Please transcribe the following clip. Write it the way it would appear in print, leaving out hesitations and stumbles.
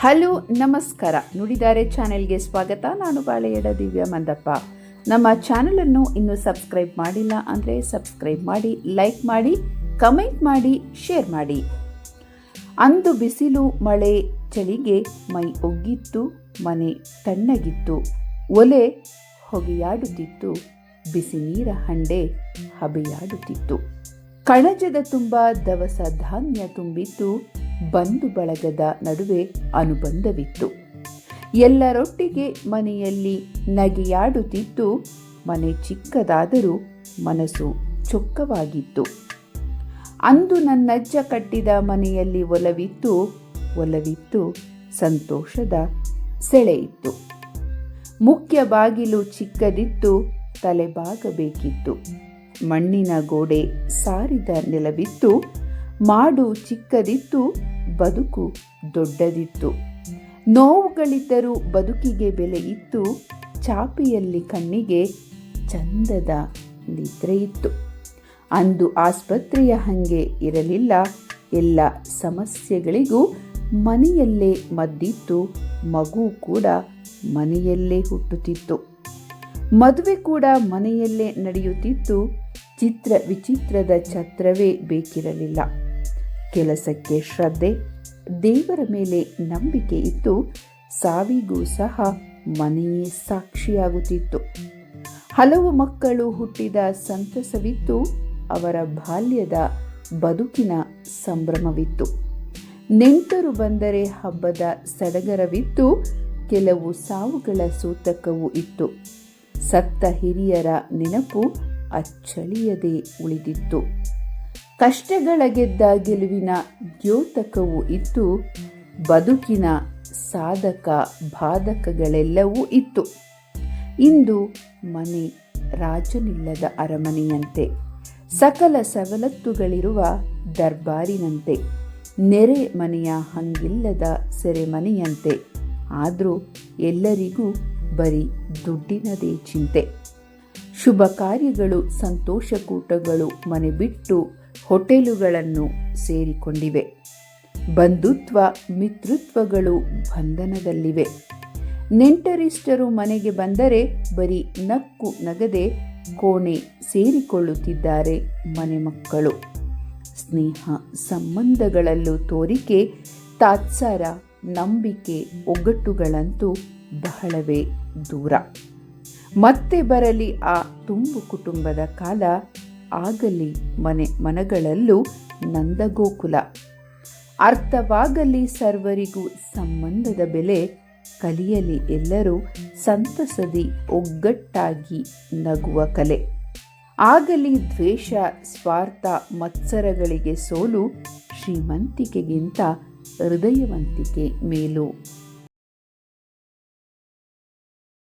Hello ನಮಸ್ಕಾರ. ನುಡಿದಾರೆ ಚಾನೆಲ್ಗೆ ಸ್ವಾಗತ. ನಾನು ಬಾಳೆಯಡ ದಿವ್ಯ ಮಂದಪ್ಪ. ನಮ್ಮ ಚಾನಲನ್ನು ಇನ್ನೂ ಸಬ್ಸ್ಕ್ರೈಬ್ ಮಾಡಿಲ್ಲ ಅಂದರೆ ಸಬ್ಸ್ಕ್ರೈಬ್ ಮಾಡಿ, ಲೈಕ್ ಮಾಡಿ, ಕಮೆಂಟ್ ಮಾಡಿ, ಶೇರ್ ಮಾಡಿ. ಅಂದು ಬಿಸಿಲು ಮಳೆ ಚಳಿಗೆ ಮೈ ಒಗ್ಗಿತ್ತು, ಮನೆ ತಣ್ಣಗಿತ್ತು, ಒಲೆ ಹೊಗೆಯಾಡುತ್ತಿತ್ತು, ಬಿಸಿ ನೀರ ಹಂಡೆ ಹಬೆಯಾಡುತ್ತಿತ್ತು. ಕಣಜದ ತುಂಬ ದವಸ ಧಾನ್ಯ ತುಂಬಿತ್ತು, ಬಂಧು ಬಳಗದ ನಡುವೆ ಅನುಬಂಧವಿತ್ತು. ಎಲ್ಲರೊಟ್ಟಿಗೆ ಮನೆಯಲ್ಲಿ ನಗೆಯಾಡುತ್ತಿತ್ತು, ಮನೆ ಚಿಕ್ಕದಾದರೂ ಮನಸ್ಸು ಚೊಕ್ಕವಾಗಿತ್ತು. ಅಂದು ನನ್ನಜ್ಜ ಕಟ್ಟಿದ ಮನೆಯಲ್ಲಿ ಒಲವಿತ್ತು, ಸಂತೋಷದ ಸೆಳೆಯಿತ್ತು. ಮುಖ್ಯ ಬಾಗಿಲು ಚಿಕ್ಕದಿತ್ತು, ತಲೆಬಾಗಬೇಕಿತ್ತು. ಮಣ್ಣಿನ ಗೋಡೆ ಸಾರಿದ ನೆಲವಿತ್ತು, ಮಾಡು ಚಿಕ್ಕದಿತ್ತು, ಬದುಕು ದೊಡ್ಡದಿತ್ತು. ನೋವುಗಳಿದ್ದರೂ ಬದುಕಿಗೆ ಬೆಲೆ ಇತ್ತು, ಚಾಪೆಯಲ್ಲಿ ಕಣ್ಣಿಗೆ ಚಂದದ ನಿದ್ರೆಯಿತ್ತು. ಅಂದು ಆಸ್ಪತ್ರೆಯ ಹಂಗೆ ಇರಲಿಲ್ಲ, ಎಲ್ಲ ಸಮಸ್ಯೆಗಳಿಗೂ ಮನೆಯಲ್ಲೇ ಮದ್ದಿತ್ತು, ಮಗು ಕೂಡ ಮನೆಯಲ್ಲೇ ಹುಟ್ಟುತ್ತಿತ್ತು. ಮದುವೆ ಕೂಡ ಮನೆಯಲ್ಲೇ ನಡೆಯುತ್ತಿತ್ತು, ಚಿತ್ರ ವಿಚಿತ್ರದ ಛತ್ರವೇ ಬೇಕಿರಲಿಲ್ಲ. ಕೆಲಸಕ್ಕೆ ಶ್ರದ್ಧೆ, ದೇವರ ಮೇಲೆ ನಂಬಿಕೆ ಇತ್ತು, ಸಾವಿಗೂ ಸಹ ಮನೆಯೇ ಸಾಕ್ಷಿಯಾಗುತ್ತಿತ್ತು. ಹಲವು ಮಕ್ಕಳು ಹುಟ್ಟಿದ ಸಂತಸವಿತ್ತು, ಅವರ ಬಾಲ್ಯದ ಬದುಕಿನ ಸಂಭ್ರಮವಿತ್ತು. ನೆಂಟರು ಬಂದರೆ ಹಬ್ಬದ ಸಡಗರವಿತ್ತು, ಕೆಲವು ಸಾವುಗಳ ಸೂತಕವೂ ಇತ್ತು. ಸತ್ತ ಹಿರಿಯರ ನೆನಪು ಅಚ್ಚಳಿಯದೆ ಉಳಿದಿತ್ತು. ಕಷ್ಟಗಳ ಗೆದ್ದ ಗೆಲುವಿನ ದ್ಯೋತಕವೂ ಇತ್ತು, ಬದುಕಿನ ಸಾಧಕ ಬಾಧಕಗಳೆಲ್ಲವೂ ಇತ್ತು. ಇಂದು ಮನೆ ರಾಜನಿಲ್ಲದ ಅರಮನೆಯಂತೆ, ಸಕಲ ಸವಲತ್ತುಗಳಿರುವ ದರ್ಬಾರಿನಂತೆ, ನೆರೆ ಮನೆಯ ಹಂಗಿಲ್ಲದ ಸೆರೆಮನೆಯಂತೆ. ಆದರೂ ಎಲ್ಲರಿಗೂ ಬರೀ ದುಡ್ಡಿನದೇ ಚಿಂತೆ. ಶುಭ ಕಾರ್ಯಗಳು, ಸಂತೋಷಕೂಟಗಳು ಮನೆ ಬಿಟ್ಟು ಹೋಟೆಲುಗಳನ್ನು ಸೇರಿಕೊಂಡಿವೆ. ಬಂಧುತ್ವ ಮಿತ್ರತ್ವಗಳು ಬಂಧನದಲ್ಲಿವೆ. ನೆಂಟರಿಷ್ಟರು ಮನೆಗೆ ಬಂದರೆ ಬರೀ ನಕ್ಕು ನಗದೆ ಕೋಣೆ ಸೇರಿಕೊಳ್ಳುತ್ತಿದ್ದಾರೆ ಮನೆ ಮಕ್ಕಳು. ಸ್ನೇಹ ಸಂಬಂಧಗಳಲ್ಲೂ ತೋರಿಕೆ, ತಾತ್ಸಾರ, ನಂಬಿಕೆ, ಒಗ್ಗಟ್ಟುಗಳಂತೂ ಬಹಳವೇ ದೂರ. ಮತ್ತೆ ಬರಲಿ ಆ ತುಂಬು ಕುಟುಂಬದ ಕಾಲ, ಆಗಲಿ ಮನಗಳಲ್ಲೂ ನಂದಗೋಕುಲ. ಅರ್ಥವಾಗಲಿ ಸರ್ವರಿಗೂ ಸಂಬಂಧದ ಬೆಲೆ, ಕಲಿಯಲಿ ಎಲ್ಲರೂ ಸಂತಸದಿ ಒಗ್ಗಟ್ಟಾಗಿ ನಗುವ ಕಲೆ. ಆಗಲಿ ದ್ವೇಷ, ಸ್ವಾರ್ಥ, ಮತ್ಸರಗಳಿಗೆ ಸೋಲು, ಶ್ರೀಮಂತಿಕೆಗಿಂತ ಹೃದಯವಂತಿಕೆ ಮೇಲು.